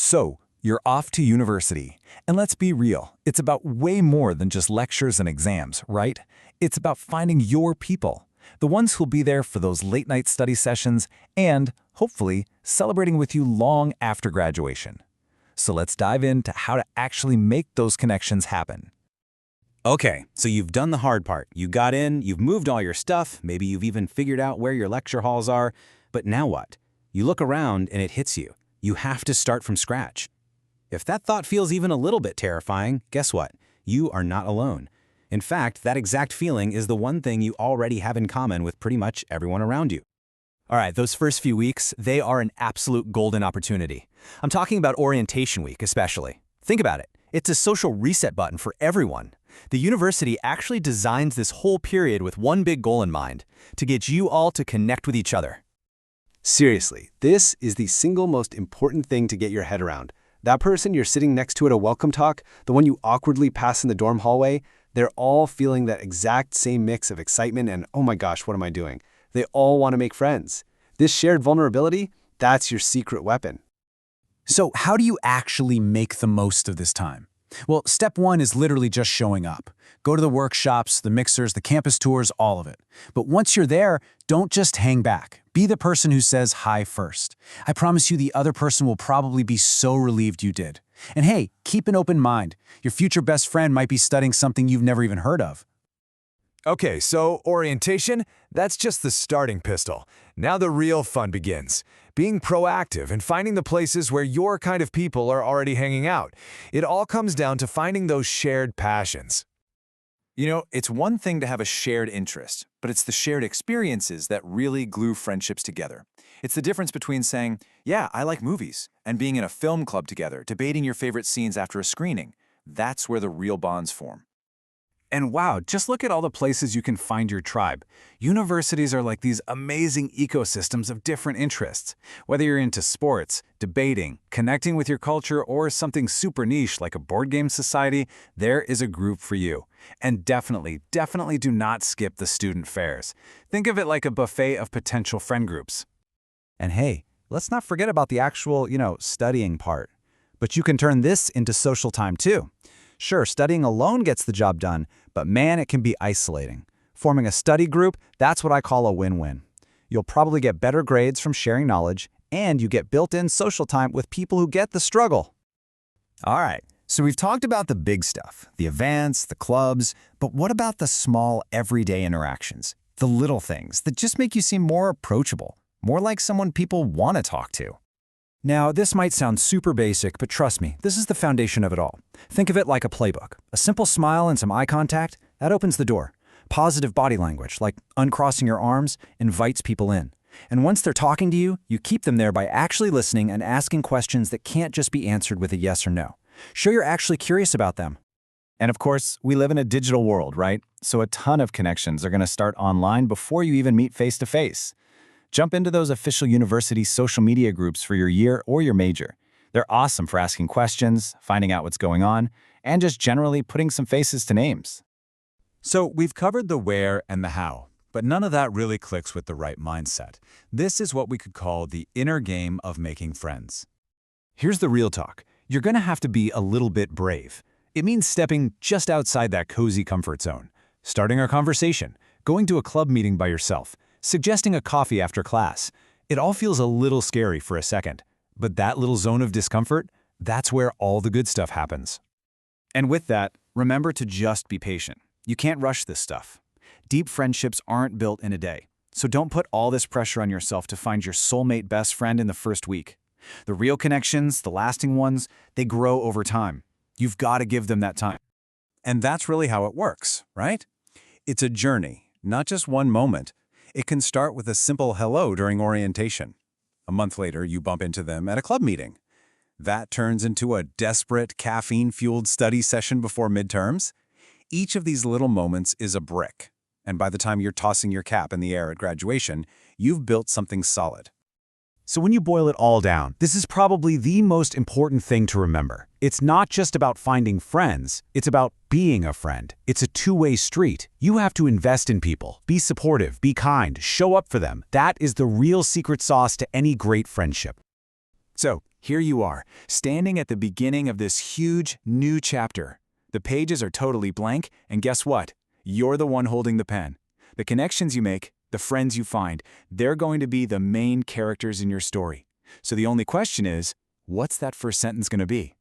So, you're off to university. And let's be real, it's about way more than just lectures and exams, right? It's about finding your people, the ones who'll be there for those late-night study sessions and, hopefully, celebrating with you long after graduation. So let's dive into how to actually make those connections happen. Okay, so you've done the hard part. You got in, you've moved all your stuff, maybe you've even figured out where your lecture halls are. But now what? You look around and it hits you. You have to start from scratch. If that thought feels even a little bit terrifying, guess what? You are not alone. In fact, that exact feeling is the one thing you already have in common with pretty much everyone around you. All right, those first few weeks, they are an absolute golden opportunity. I'm talking about orientation week especially. Think about it. It's a social reset button for everyone. The university actually designs this whole period with one big goal in mind, to get you all to connect with each other. Seriously, this is the single most important thing to get your head around. That person you're sitting next to at a welcome talk, the one you awkwardly pass in the dorm hallway, they're all feeling that exact same mix of excitement and, oh my gosh, what am I doing? They all want to make friends. This shared vulnerability, that's your secret weapon. So how do you actually make the most of this time? Well, step one is literally just showing up. Go to the workshops, the mixers, the campus tours, all of it. But once you're there, don't just hang back. Be the person who says hi first. I promise you the other person will probably be so relieved you did. And hey, keep an open mind. Your future best friend might be studying something you've never even heard of. Okay, so orientation, that's just the starting pistol. Now the real fun begins. Being proactive and finding the places where your kind of people are already hanging out. It all comes down to finding those shared passions. You know, it's one thing to have a shared interest, but it's the shared experiences that really glue friendships together. It's the difference between saying, yeah, I like movies, and being in a film club together, debating your favorite scenes after a screening. That's where the real bonds form. And wow, just look at all the places you can find your tribe. Universities are like these amazing ecosystems of different interests. Whether you're into sports, debating, connecting with your culture, or something super niche like a board game society, there is a group for you. And definitely do not skip the student fairs. Think of it like a buffet of potential friend groups. And hey, let's not forget about the actual, studying part. But you can turn this into social time too. Sure, studying alone gets the job done, but man, it can be isolating. Forming a study group, that's what I call a win-win. You'll probably get better grades from sharing knowledge, and you get built-in social time with people who get the struggle. All right, so we've talked about the big stuff, the events, the clubs, but what about the small, everyday interactions? The little things that just make you seem more approachable, more like someone people want to talk to. Now, this might sound super basic, but trust me, this is the foundation of it all. Think of it like a playbook. A simple smile and some eye contact, that opens the door. Positive body language, like uncrossing your arms, invites people in. And once they're talking to you, you keep them there by actually listening and asking questions that can't just be answered with a yes or no. Show you're actually curious about them. And of course, we live in a digital world, right? So a ton of connections are going to start online before you even meet face-to-face. Jump into those official university social media groups for your year or your major. They're awesome for asking questions, finding out what's going on, and just generally putting some faces to names. So we've covered the where and the how, but none of that really clicks with the right mindset. This is what we could call the inner game of making friends. Here's the real talk. You're going to have to be a little bit brave. It means stepping just outside that cozy comfort zone, starting a conversation, going to a club meeting by yourself, suggesting a coffee after class. It all feels a little scary for a second, but that little zone of discomfort, that's where all the good stuff happens. And with that, remember to just be patient. You can't rush this stuff. Deep friendships aren't built in a day, so don't put all this pressure on yourself to find your soulmate best friend in the first week. The real connections, the lasting ones, they grow over time. You've got to give them that time. And that's really how it works, right? It's a journey, not just one moment. It can start with a simple hello during orientation. A month later, you bump into them at a club meeting. That turns into a desperate, caffeine-fueled study session before midterms. Each of these little moments is a brick, and by the time you're tossing your cap in the air at graduation, you've built something solid. So when you boil it all down, this is probably the most important thing to remember. It's not just about finding friends, it's about being a friend. It's a two-way street. You have to invest in people, be supportive, be kind, show up for them. That is the real secret sauce to any great friendship. So, Here you are, standing at the beginning of this huge, new chapter. The pages are totally blank, and guess what? You're the one holding the pen. The connections you make, the friends you find, they're going to be the main characters in your story. So the only question is, what's that first sentence going to be?